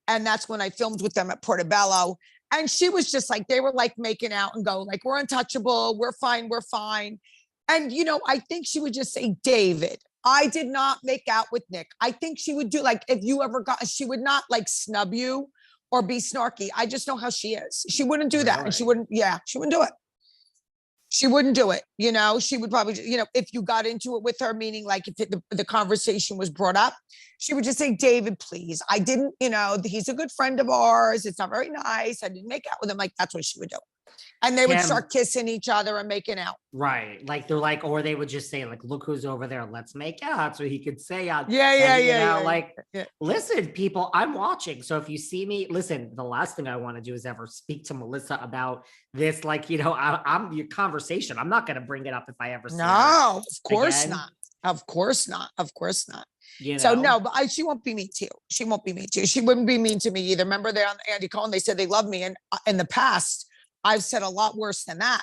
And that's when I filmed with them at Portobello. And she was just like, they were like making out and go like, we're untouchable. We're fine. We're fine. And, I think she would just say, David, I did not make out with Nick. I think she would do like, if you ever got, she would not like snub you or be snarky. I just know how she is. She wouldn't do that. And she wouldn't do it. She wouldn't do it. She would probably, if you got into it with her, meaning like if the conversation was brought up, she would just say, David, please, I didn't, he's a good friend of ours. It's not very nice. I didn't make out with him. Like, that's what she would do. And they would start kissing each other and making out. Right. Like they're like, or they would just say like, look who's over there. Let's make out. So he could say, listen, people, I'm watching. So if you see me, listen, the last thing I want to do is ever speak to Melissa about this. Like, I'm your conversation. I'm not going to bring it up if I ever see her of course again. Not. Of course not. Of course not. So no, but she won't be mean to you. She won't be mean to you. She wouldn't be mean to me either. Remember they're on Andy Cohen, they said they love me. And in the past, I've said a lot worse than that.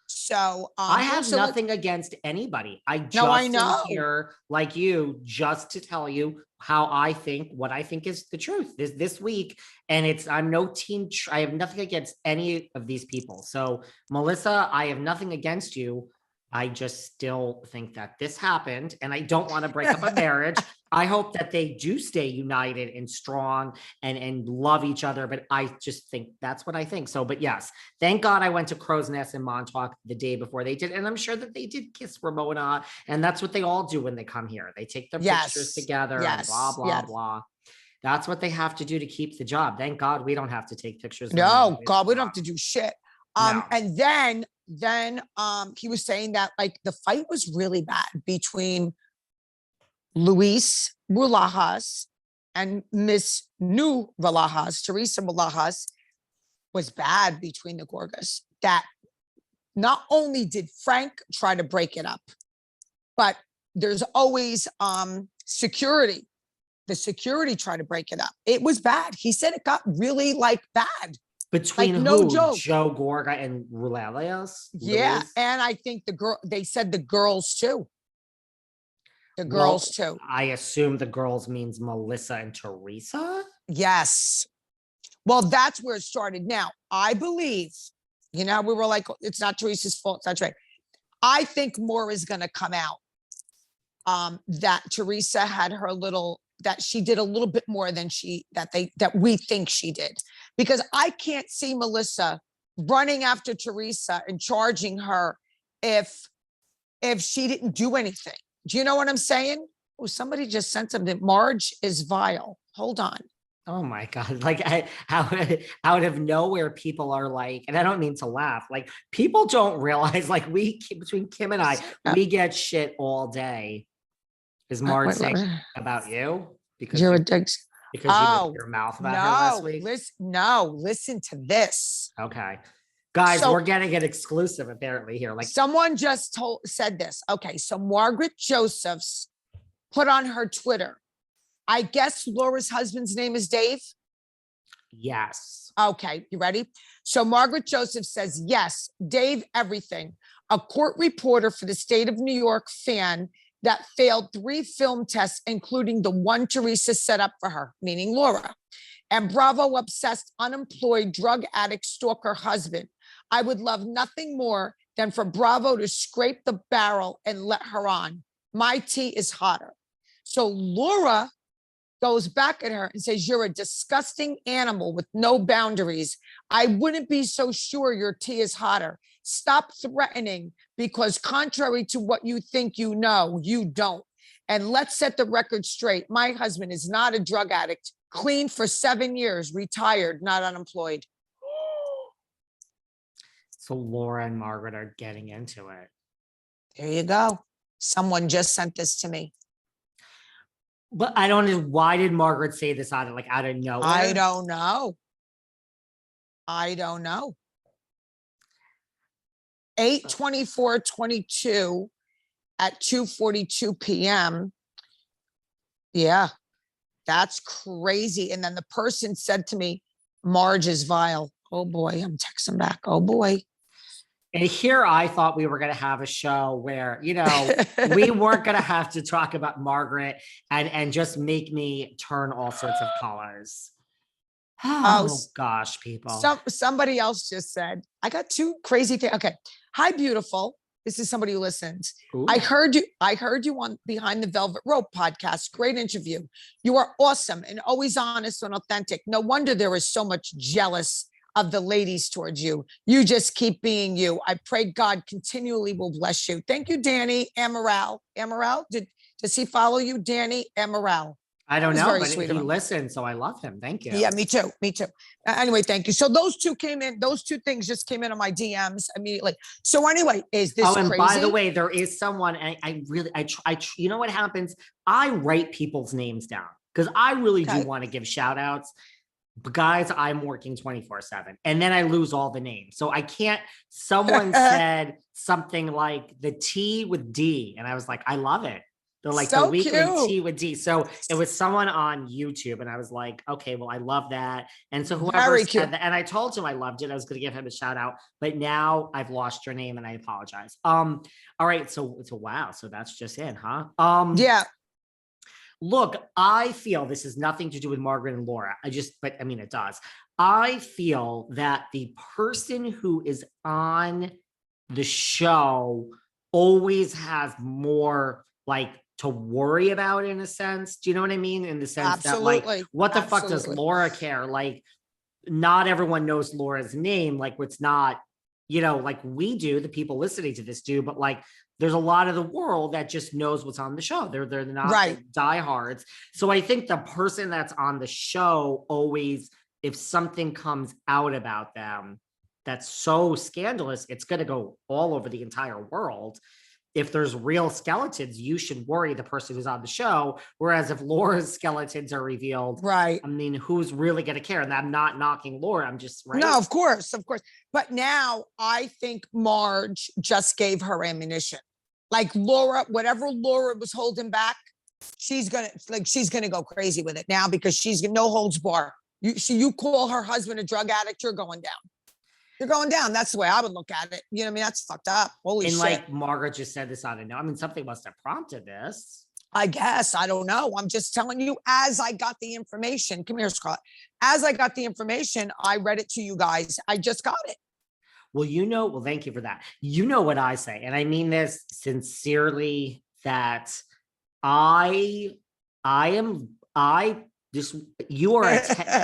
So I have nothing against anybody. I just am here like you, just to tell you how I think, what I think is the truth this week. And I'm no team. I have nothing against any of these people. So Melissa, I have nothing against you. I just still think that this happened and I don't want to break up a marriage. I hope that they do stay united and strong and love each other. But I just think that's what I think. So, but yes, thank God I went to Crow's Nest in Montauk the day before they did. And I'm sure that they did kiss Ramona. And that's what they all do when they come here. They take their pictures together and blah, blah, blah. That's what they have to do to keep the job. Thank God we don't have to take pictures. No, God, we don't have to do shit. No. And then he was saying that like the fight was really bad between Luis Bulajas and Miss New Bulajas. Teresa Bulajas was bad between the Gorgas. That not only did Frank try to break it up, but there's always security. The security tried to break it up. It was bad. He said it got really like bad. Between like, no joke. Joe Gorga and Rulalias? Yeah, and I think they said the girls too. The girls too. I assume the girls means Melissa and Teresa? Yes. Well, that's where it started. Now, I believe, we were like, it's not Teresa's fault. That's right. I think more is going to come out that Teresa had her that she did a little bit more than that we think she did. Because I can't see Melissa running after Teresa and charging her if she didn't do anything. Do you know what I'm saying? Oh, somebody just sent something. Marge is vile. Hold on. Oh my God. Like out of nowhere, people are like, and I don't mean to laugh, like people don't realize like between Kim and I, we get shit all day. Is Marge saying about you? Because you're a dick. Because you put your mouth about her last week? Listen to this. Okay. Guys, we're getting an exclusive apparently here. Like someone just said this. Okay, so Margaret Josephs put on her Twitter, I guess Laura's husband's name is Dave? Yes. Okay, you ready? So Margaret Joseph says, yes, Dave everything. A court reporter for the state of New York fan that failed 3 film tests, including the one Teresa set up for her, meaning Laura. And Bravo obsessed, unemployed, drug addict, stalker husband. I would love nothing more than for Bravo to scrape the barrel and let her on. My tea is hotter. So Laura goes back at her and says, you're a disgusting animal with no boundaries. I wouldn't be so sure your tea is hotter. Stop threatening, because contrary to what you think you know, you don't. And let's set the record straight. My husband is not a drug addict, clean for 7 years, retired, not unemployed. So Laura and Margaret are getting into it. There you go. Someone just sent this to me. But I don't know, why did Margaret say this out of nowhere? I don't know. 8/24/22 at 2:42 p.m. Yeah, that's crazy. And then the person said to me, Marge is vile. Oh boy, I'm texting back. Oh boy. And here I thought we were going to have a show where, we weren't going to have to talk about Margaret and just make me turn all sorts of colors. Oh, Oh gosh, people. somebody else just said, I got two crazy things. Okay. Hi, beautiful. This is somebody who listens. I Ooh. heard you. I heard you on Behind the Velvet Rope podcast. Great interview. You are awesome and always honest and authentic. No wonder there is so much jealous of the ladies towards you. You just keep being you. I pray God continually will bless you. Thank you, Danny Amaral. Amaral, does he follow you, Danny Amaral? I That don't was know, very but sweet of he him. listens, so I love him. Thank you. Yeah, me too. Me too. Anyway, thank you. So those two came in. Those two things just came in on my DMs immediately. So anyway, is this Oh, and by the crazy? way, there is someone, and I really, you know what happens? I write people's names down because I really do Okay. want to give shout outs. But guys, I'm working 24/7 and then I lose all the names. So I can't. Someone said something like the T with D, and I was like, I love it. They're like the So weekly cute. tea with D. So it was someone on YouTube, and I was like, okay, well, I love that. And so whoever Very said cute. that, and I told him I loved it, I was going to give him a shout out, but now I've lost your name and I apologize. All right. So it's a wow. So that's just it, huh? Yeah. Look, I feel this has nothing to do with Margaret and Laura. But I mean, it does. I feel that the person who is on the show always has more like to worry about in a sense. Do you know what I mean? In the sense that like, Absolutely. what the fuck does Absolutely. Laura care? Like, not everyone knows Laura's name. Like, it's not, like we do, the people listening to this do, but like, there's a lot of the world that just knows what's on the show. They're not Right. the diehards. So I think the person that's on the show always, if something comes out about them that's so scandalous, it's going to go all over the entire world. If there's real skeletons, you should worry the person who's on the show. Whereas if Laura's skeletons are revealed, Right. I mean, who's really going to care? And I'm not knocking Laura. I'm just right. No, of course, of course. But now I think Marge just gave her ammunition. Like Laura, whatever Laura was holding back, she's gonna go crazy with it now because she's no holds bar. You call her husband a drug addict, you're going down. You're going down. That's the way I would look at it. You know what I mean? That's fucked up. Holy And shit. like Margaret just said this, I don't know. I mean, something must have prompted this. I guess. I don't know. I'm just telling you as I got the information. Come here, Scott. As I got the information, I read it to you guys. I just got it. Well, thank you for that. You know what I say, and I mean this sincerely, that I just, you are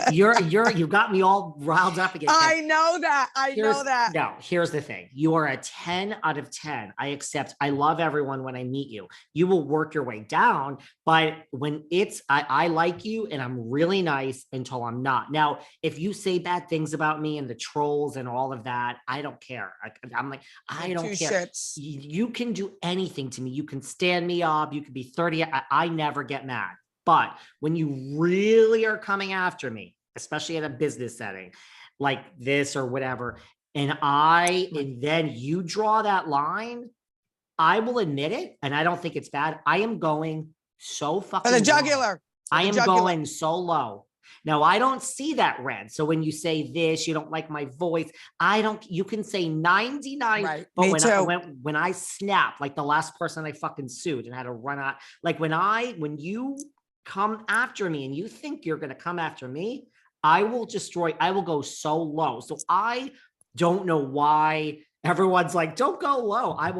you got me all riled up again. I know that. No, here's the thing. You are a 10 out of 10. I love everyone when I meet you. You will work your way down, but when I like you and I'm really nice until I'm not. Now, if you say bad things about me and the trolls and all of that, I don't care. I'm like, I don't care. You can do anything to me. You can stand me up. You could be 30. I never get mad. But when you really are coming after me, especially in a business setting like this or whatever, and then you draw that line, I will admit it. And I don't think it's bad. I am going so fucking the jugular. I am going so low. Now, I don't see that red. So when you say this, you don't like my voice. You can say 99. Right. But Me when I snap, like the last person I fucking sued and had to run out, like when you come after me and you think you're going to come after me, I will go so low. So I don't know why everyone's like, don't go low. I will